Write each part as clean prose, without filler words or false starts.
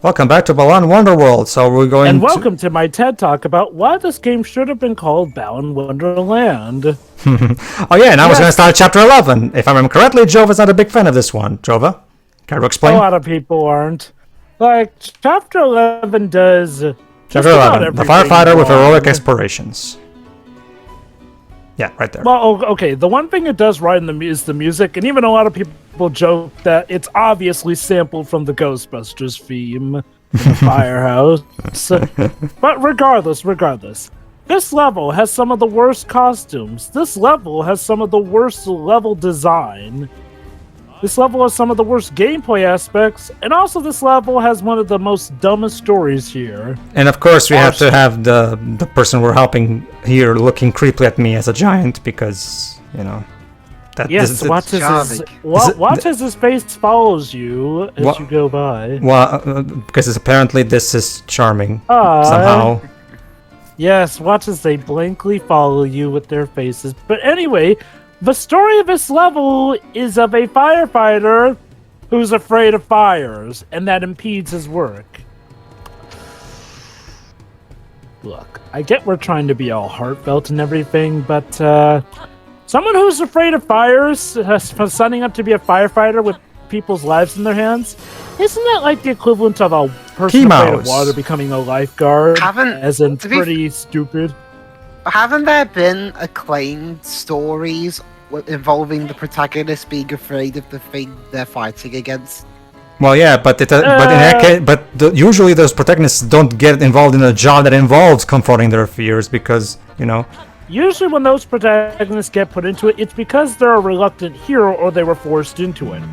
Welcome back to Balan Wonderworld. So we're going And welcome to my TED Talk about why this game should have been called Balan Wonderland. Oh yeah, and I was going to start chapter 11. If I remember correctly, Jova's not a big fan of this one. Jova, can you explain? A lot of people aren't. Like, chapter 11 does... Chapter 11, the firefighter with heroic aspirations. Yeah, right there. Well, okay, the one thing it does right is the music, and even a lot of people joke that it's obviously sampled from the Ghostbusters theme in the firehouse. But regardless, this level has some of the worst costumes. This level has some of the worst level design. This level has some of the worst gameplay aspects, and also this level has one of the most dumbest stories here. And of course we have to have the person we're helping here looking creepily at me as a giant because, you know... Yes, watch as his face follows you as you go by. Well, because apparently this is charming somehow. Yes, watch as they blankly follow you with their faces. But anyway... The story of this level is of a firefighter who's afraid of fires, and that impedes his work. Look, I get we're trying to be all heartfelt and everything, but someone who's afraid of fires, signing up to be a firefighter with people's lives in their hands, isn't that like the equivalent of a person afraid of water becoming a lifeguard? As in pretty stupid? Haven't there been acclaimed stories involving the protagonist being afraid of the thing they're fighting against? Well, yeah, but in that case, usually those protagonists don't get involved in a job that involves confronting their fears because, you know. Usually when those protagonists get put into it, it's because they're a reluctant hero or they were forced into it.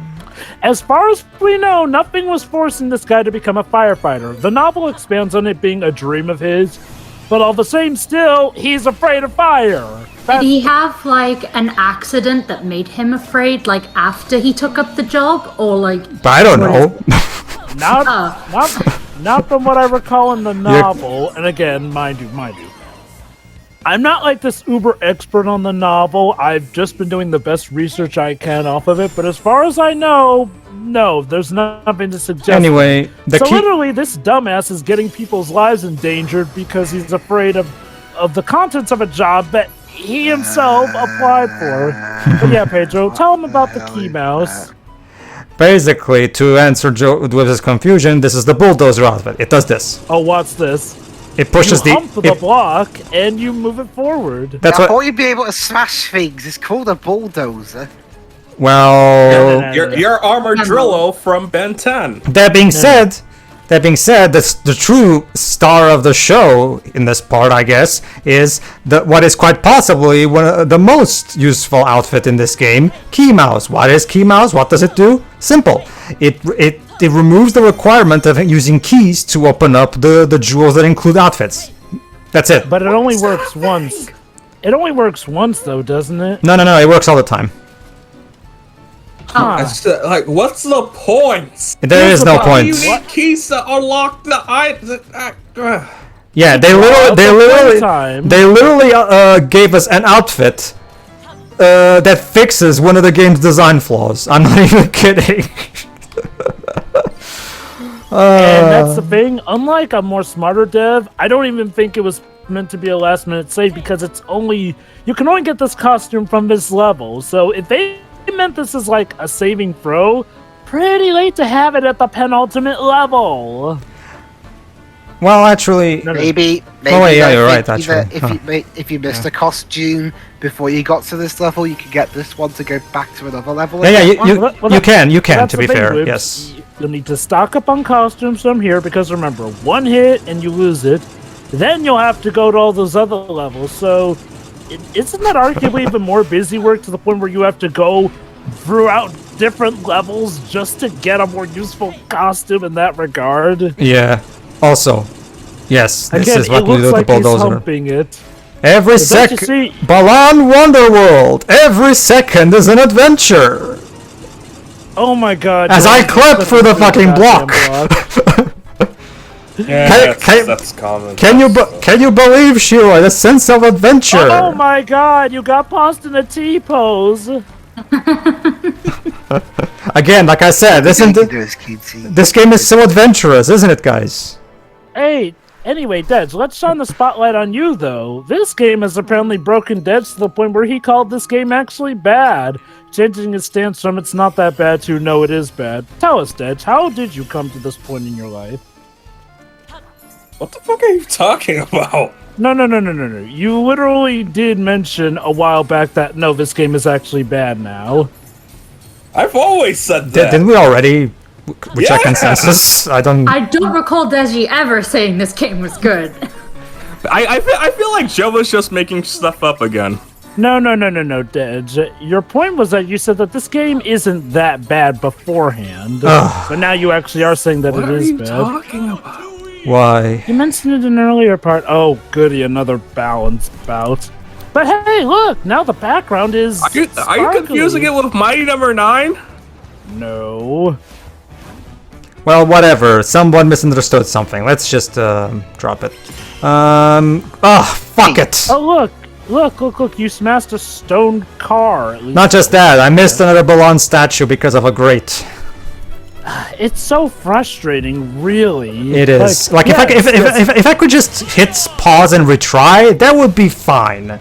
As far as we know, nothing was forcing this guy to become a firefighter. The novel expands on it being a dream of his. But all the same, still, he's afraid of fire. Did he have, like, an accident that made him afraid, like, after he took up the job? Or, like... But I don't know. Not from what I recall in the novel. And again, mind you. I'm not, like, this uber expert on the novel. I've just been doing the best research I can off of it. But as far as I know... No, there's nothing to suggest. Anyway, literally, this dumbass is getting people's lives endangered because he's afraid of the contents of a job that he himself applied for. But yeah, Pedro, tell him about the key mouse. Basically, to answer Joe with his confusion, this is the bulldozer outfit. It does this. Oh, what's this? It pushes you hump the block and you move it forward. I thought you'd be able to smash things. It's called a bulldozer. Well, you're Armadillo from Ben 10. That being said, the true star of the show in this part, I guess, is what is quite possibly one of the most useful outfit in this game, Key Mouse. What is Key Mouse? What does it do? Simple. It removes the requirement of using keys to open up the jewels that include outfits. That's it. But it only works once. It only works once, though, doesn't it? No. It works all the time. Like, what's the point? There is no point. You need keys to unlock the Yeah, they literally gave us an outfit that fixes one of the game's design flaws. I'm not even kidding. And that's the thing. Unlike a more smarter dev, I don't even think it was meant to be a last-minute save because you can only get this costume from this level. So if they meant this is like a saving throw, pretty late to have it at the penultimate level. Well, actually, maybe. Oh, yeah, you're right. Actually, if you missed a costume before you got to this level, you can get this one to go back to another level. Yeah, you can. To be fair, Loops. Yes. You'll need to stock up on costumes from here because remember, one hit and you lose it. Then you'll have to go to all those other levels. So. Isn't that arguably even more busy work to the point where you have to go throughout different levels just to get a more useful costume in that regard? Yeah. Also, yes, this is what we do with the bulldozer. Humping it. Every second, Balan Wonderworld. Every second is an adventure. Oh my god! As I clap for the fucking block. Yeah, that's common. Can you believe, Sheila, the sense of adventure? Oh my god, you got paused in a T-pose. Again, like I said, this game is so adventurous, isn't it, guys? Hey, anyway, Dej, let's shine the spotlight on you, though. This game has apparently broken Dej to the point where he called this game actually bad, changing his stance from it's not that bad to no, it is bad. Tell us, Dej, how did you come to this point in your life? What the fuck are you talking about? No. You literally did mention a while back that, no, this game is actually bad now. I've always said that. Didn't we already reach our Yeah. consensus? I don't recall Deji ever saying this game was good. I feel like Joe was just making stuff up again. No, Dej. Your point was that you said that this game isn't that bad beforehand, but now you actually are saying that it is bad. Talking about? Why? You mentioned it in an earlier part. Oh, goody, another balance bout. But hey, look! Now the background is. Are you confusing it with Mighty Number 9? No. Well, whatever. Someone misunderstood something. Let's just drop it. Fuck it. Oh, look! You smashed a stone car. At least. Not just that. I missed another Balan statue because of a grate. It's so frustrating, really. It is. Like if I could just hit pause and retry, that would be fine.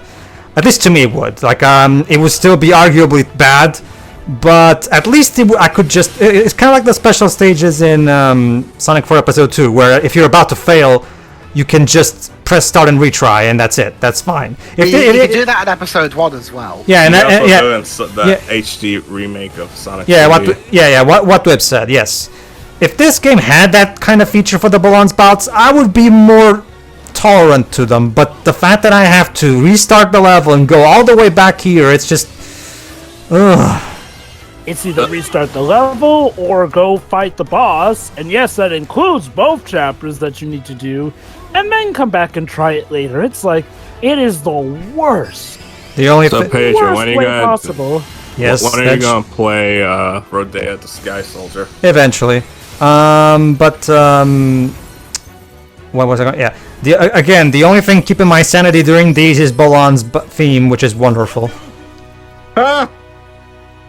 At least to me, it would. Like it would still be arguably bad, but at least I could just. It's kind of like the special stages in Sonic 4 Episode 2, where if you're about to fail, you can just press start and retry, and that's it. That's fine. You can do that in Episode 1 as well. Yeah, and the HD remake of Sonic. Yeah, 3D. what Web said. Yes, if this game had that kind of feature for the Balan bouts, I would be more tolerant to them. But the fact that I have to restart the level and go all the way back here, it's just, It's either restart the level or go fight the boss, and yes, that includes both chapters that you need to do, and then come back and try it later. It's like, it is the worst. The only So, Pedro, when are you gonna possible. Yes, when are you gonna play Rodea the Sky Soldier? Eventually. What was I going? Yeah. Again, the only thing keeping my sanity during these is Balan's theme, which is wonderful.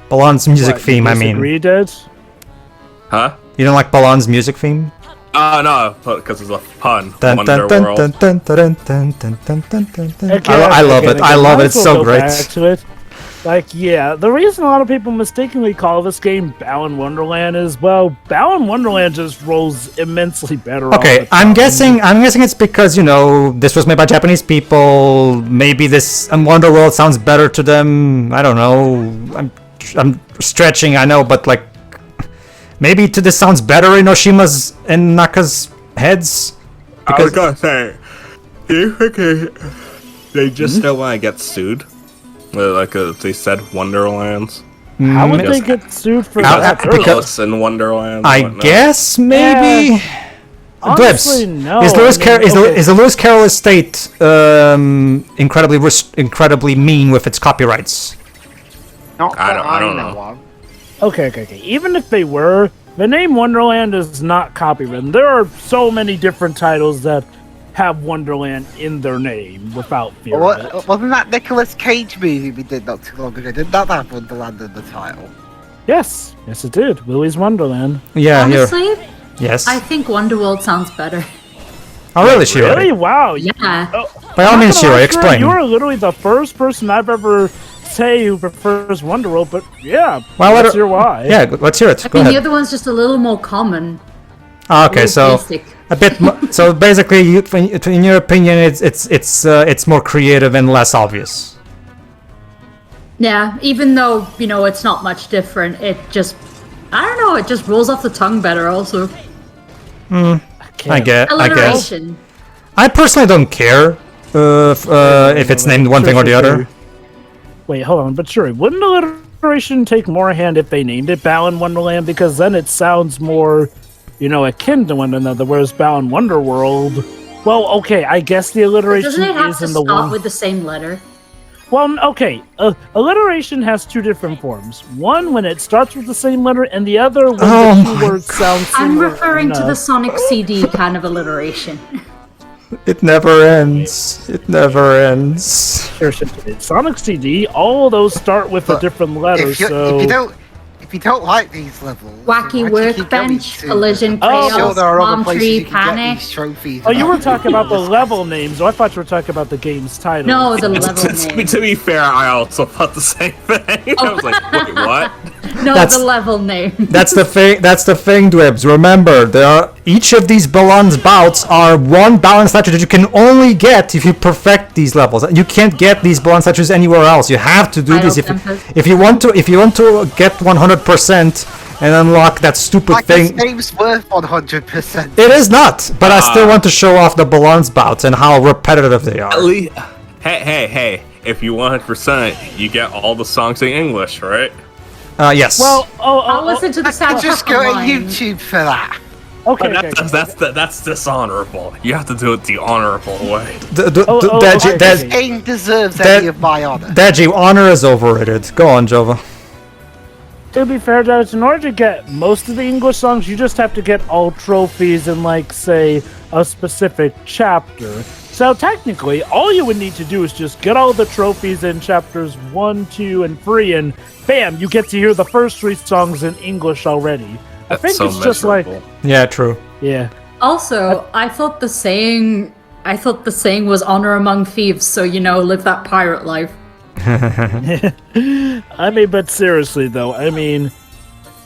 Balan's music theme, I mean. Disagree, Dad? Huh? You don't like Balan's music theme? No, because it's a pun. Dun, dun, dun, Wonderworld. dun, dun, dun, dun, dun, dun, dun, dun, dun. Again, I love it. I love it. It's might as so well go great. back to it. Like, yeah, the reason a lot of people mistakenly call this game Balan Wonderland is, well, Balan Wonderland just rolls immensely better. all Okay, the I'm time. guessing it's because, you know, this was made by Japanese people. Maybe this Wonderworld sounds better to them. I don't know. I'm stretching, I know, but like, maybe to this sounds better in Oshima's and Naka's heads. I was gonna say, do you think they just don't want to get sued? Like they said, Wonderlands. How would Because- they get sued for How- that? because- Alice in Wonderland. I whatnot. guess maybe. Honestly, Dwebs, no. is Lewis I mean, okay. is the Lewis Carroll estate incredibly mean with its copyrights? Not I that don't know know. of. Okay. Even if they were, the name Wonderland is not copywritten. There are so many different titles that have Wonderland in their name without fear of it. Wasn't that Nicolas Cage movie we did not too long ago? Did that have Wonderland in the title? Yes, it did. Willy's Wonderland. Yeah, Honestly, yes. I think Wonderworld sounds better. Oh, really, Shiro? Really? Wow. Yeah. By all means, Shiro, explain. You are literally the first person I've ever say who prefers Wonderworld, but yeah, Well, let's hear why. Yeah, let's hear it. I Go mean, ahead. the other one's just a little more common. Okay, Little so basic. a bit. So basically, in your opinion, it's more creative and less obvious. Yeah, even though, you know, it's not much different, it just, I don't know, it just rolls off the tongue better also. I guess. Alliteration. I personally don't care if it's named one thing or the other. Wait, hold on, but sure, wouldn't alliteration take more hand if they named it Balan Wonderland? Because then it sounds more, you know, akin to one another, whereas Balan Wonderworld, well, okay, I guess the alliteration Doesn't it have is to in the start one... with the same letter? Well, okay, alliteration has two different forms. One when it starts with the same letter, and the other when Oh the two my words sound I'm similar referring to the enough. Sonic CD kind of alliteration. It never ends. It never ends. Sonic CD, all of those start with a different letter, If you, so... if if you don't like these levels, Wacky why'd you keep going Workbench, to Collision, them? I'm sure Chaos, there are other Palm places Tree, you can get Panic. these trophies. Oh, you were and talking about the this level names. Oh, I thought you were talking about the game's title. No, the level name. To be fair, I also thought the same thing. I was like, wait, what? No, That's- the level name. That's the thing. That's the thing, Dwibs. Remember, each of these Balan's bouts are one balance statue that you can only get if you perfect these levels. You can't get these balance statues anywhere else. You have to do Final this Tempest. if you want to get 100% and unlock that stupid Like thing. this game's worth 100%. It is not, but I still want to show off the Balan's bouts and how repetitive they At are. least, hey! If you 100%, you get all the songs in English, right? Yes. Well, I'll listen to the I soundtrack just go to online. YouTube for that. okay. That's dishonorable. You have to do it the honorable way. Deji, This game deserves any of my honor. Deji, honor is overrated. Go on, Jova. To be fair, Dennis, in order to get most of the English songs, you just have to get all trophies in, like, say, a specific chapter. So technically, all you would need to do is just get all the trophies in chapters 1, 2, and 3, and bam, you get to hear the first 3 songs in English already. I think so it's just like, miserable. Yeah, true. yeah. Also, I thought the saying was honor among thieves, so live that pirate life. I mean, but seriously though, I mean,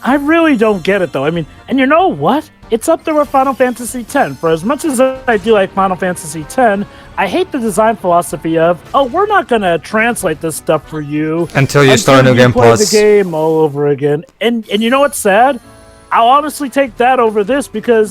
I really don't get it though. I mean, and you know what? It's up there with Final Fantasy X. For as much as I do like Final Fantasy X, I hate the design philosophy of, oh, we're not gonna translate this stuff for you Until you start a new game play plus. the game all over again. And you know what's sad? I'll honestly take that over this because,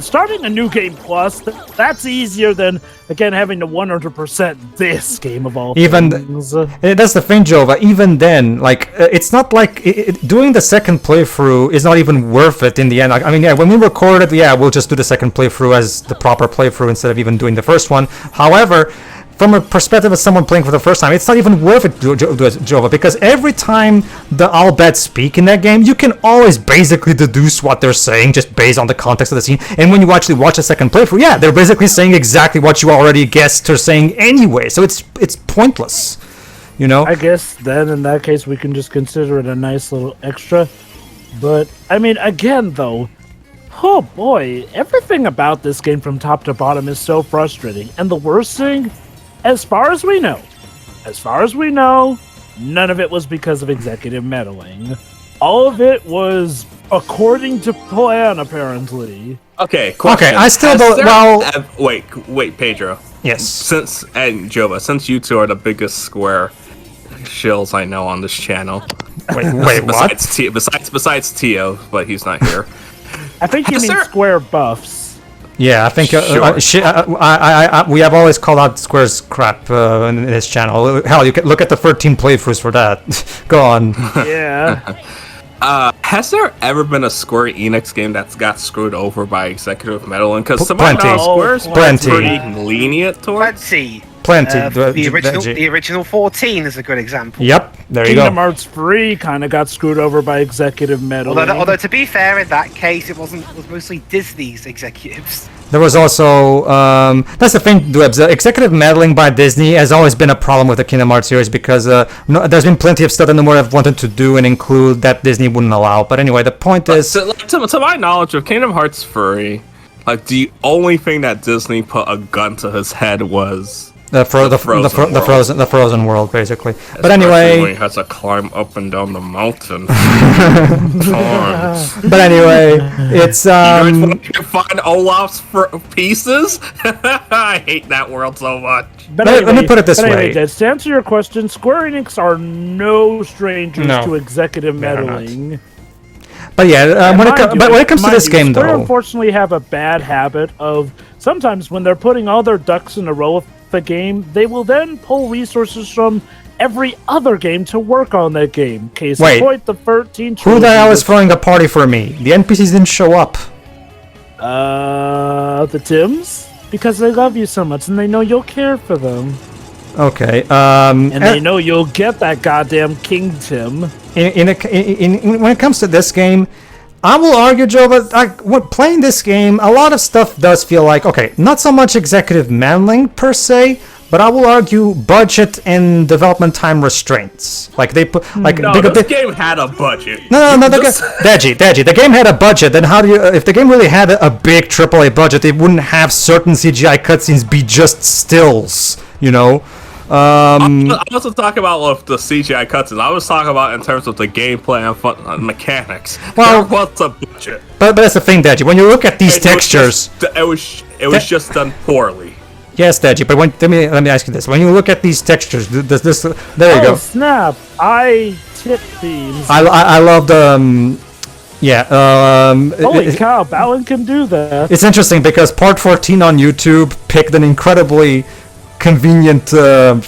starting a new game plus, that's easier than, again, having to 100% this game of all Even things. That's the thing, Jova. Even then, it's not like doing the second playthrough is not even worth it in the end. I mean, yeah, when we record it, we'll just do the second playthrough as the proper playthrough instead of even doing the first one. However, from a perspective of someone playing for the first time, it's not even worth it, Jova, because every time the Albeds speak in that game, you can always basically deduce what they're saying just based on the context of the scene. And when you actually watch a second playthrough, they're basically saying exactly what you already guessed they're saying anyway. So it's pointless, I guess then in that case we can just consider it a nice little extra. But I mean, again though, oh boy, everything about this game from top to bottom is so frustrating. And the worst thing, as far as we know, none of it was because of executive meddling. All of it was according to plan, apparently. Okay, question. Okay, I still don't. Wait, Pedro. Yes. And Jova, since you two are the biggest Square shills I know on this channel. Wait, what? Besides Tio, but he's not here. I think you mean Square buffs. Yeah, I think Sure. we have always called out Square's crap in this channel. Hell, you can look at the 13 playthroughs for that. Go on. Yeah. Has there ever been a Square Enix game that's got screwed over by executive meddling? Because Plenty. Square's Plenty. pretty lenient towards. Let's see. Plenty. The original 14 is a good example. Yep, there you Kingdom go. Hearts 3 kind of got screwed over by executive meddling. Although to be fair, in that case, it was mostly Disney's executives. There was also that's the thing, Dwebs. Executive meddling by Disney has always been a problem with the Kingdom Hearts series because there's been plenty of stuff that Nomura have wanted to do and include that Disney wouldn't allow. But anyway, the point is, to my knowledge of Kingdom Hearts 3, the only thing that Disney put a gun to his head was the frozen world, basically. But anyway, when he has to climb up and down the mountain. But anyway, it's You guys want to find Olaf's pieces? I hate that world so much. But let me put it this anyway, way. Jed, to answer your question, Square Enix are no strangers No, to executive they're not. meddling. but yeah, when it comes to this game, Square though, unfortunately have a bad habit of sometimes when they're putting all their ducks in a row with the game, they will then pull resources from every other game to work on that game. Case in Wait. point, the 13 who the hell is trilogy. throwing a party for me? The NPCs didn't show up. The Tims? Because they love you so much and they know you'll care for them. Okay. And they know you'll get that goddamn King Tim. When it comes to this game, I will argue, Joe, but when playing this game, a lot of stuff does feel like, okay, not so much executive meddling per se, but I will argue budget and development time restraints. Like they put, like No, this game had a budget. no, Just- Deji, the game had a budget. Then how do you? If the game really had a big AAA budget, it wouldn't have certain CGI cutscenes be just stills. You know. I wasn't talking about with the CGI cutscenes. I was talking about in terms of the gameplay and mechanics. Well- There was a budget. But that's the thing, Deji. When you look at these textures, It was just done poorly. yes, Deji. But let me ask you this: when you look at these textures, does this? There you Oh go. snap! I tip themes. I love the. Holy cow! Balan can do that. It's interesting because Part 14 on YouTube picked an incredibly convenient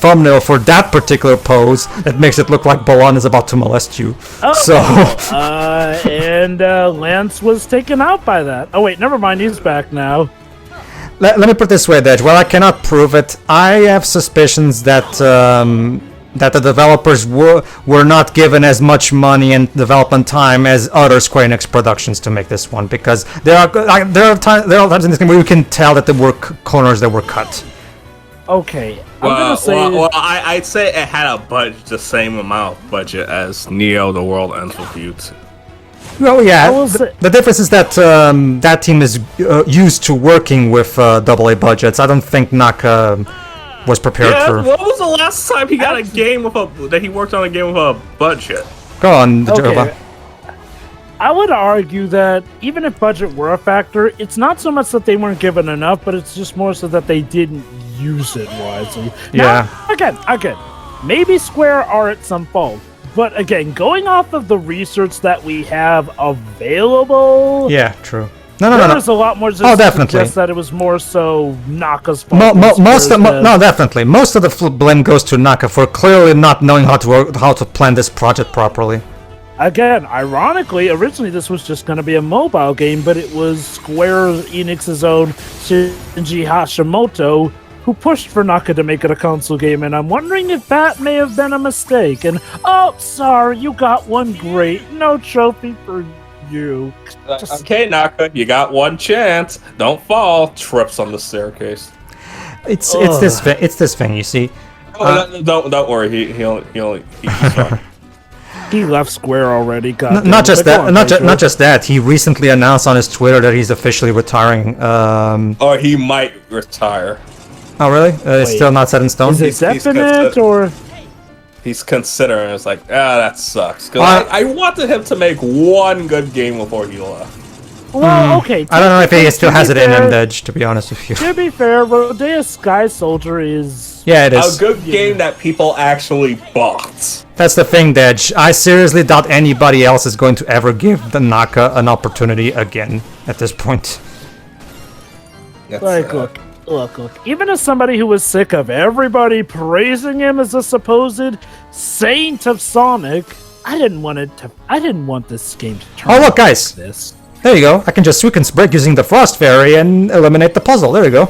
thumbnail for that particular pose that makes it look like Balan is about to molest you. So, And Lance was taken out by that. Oh wait, never mind. He's back now. let me put it this way, Dej. While I cannot prove it, I have suspicions that that the developers were not given as much money and development time as other Square Enix productions to make this one, because there are times in this game where you can tell that there were corners that were cut. Okay, I'm gonna say. I'd say it had a budget, the same amount of budget as Neo: The World Ends With You. Well, yeah. I will say- The difference is that that team is used to working with AA budgets. I don't think Naka was prepared Yeah, for. when was the last time he got a game that he worked on a game with a budget? Go on, Okay. Jova. I would argue that even if budget were a factor, it's not so much that they weren't given enough, but it's just more so that they didn't use it wisely. Yeah. Now, again, maybe Square are at some fault, but again, going off of the research that we have available, Yeah, true. No. there's a lot more to definitely. suggest that it was more so Naka's fault. Definitely. Most of the blame goes to Naka for clearly not knowing how to plan this project properly. Again, ironically, originally this was just going to be a mobile game, but it was Square Enix's own Shinji Hashimoto who pushed for Naka to make it a console game, and I'm wondering if that may have been a mistake. And, oh, sorry, you got one great. No trophy for you. Okay, Naka, you got one chance. Don't fall. Trips on the staircase. It's this thing, you see. Don't worry. He's fine. He left Square already. God Not damn just it. Go that. on, Pedro. Not just that. He recently announced on his Twitter that he's officially retiring. Or he might retire. Oh really? It's Wait. still not set in stone. Is it He's definite or? He's considering. It's like, that sucks. Because I wanted him to make one good game before he left. Well, okay. I don't know if he still to has be it in him, fair- Dej, to be honest with you. To be fair, Rodea Sky Soldier is. Yeah, it A is. good game that people actually bought. That's the thing, Dej. I seriously doubt anybody else is going to ever give the Naka an opportunity again at this point. Like, look. Even as somebody who was sick of everybody praising him as a supposed saint of Sonic, I didn't want this game to turn Oh, look, out guys. like this. There you go. I can just Suiken's break using the Frost Fairy and eliminate the puzzle. There you go.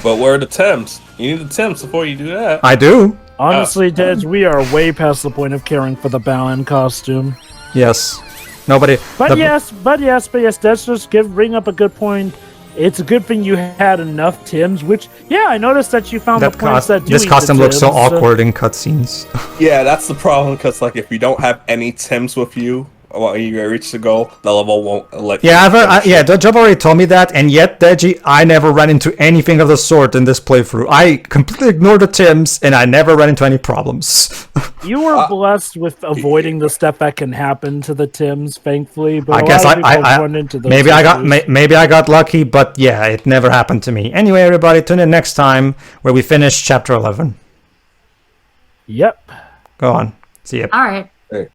But where are the Tims? You need the Tims before you do that. I do. Honestly, Dej, we are way past the point of caring for the Balan costume. Yes. Nobody. But yes, Dej just bring up a good point. It's a good thing you had enough Tims, which, yeah, I noticed that you found the points that do This eat costume the looks so Tims, awkward in cutscenes. Yeah, that's the problem. Because like, if you don't have any Tims with you when you reach the goal, the level won't let. Yeah, you the job already told me that, and yet, Deji, I never ran into anything of the sort in this playthrough. I completely ignored the Tims, and I never ran into any problems. You were blessed with avoiding the stuff that can happen to the Tims, thankfully. But I guess a lot of people run into those maybe issues. maybe I got lucky, but yeah, it never happened to me. Anyway, everybody, tune in next time where we finish chapter 11. Yep. Go on. See ya. All right.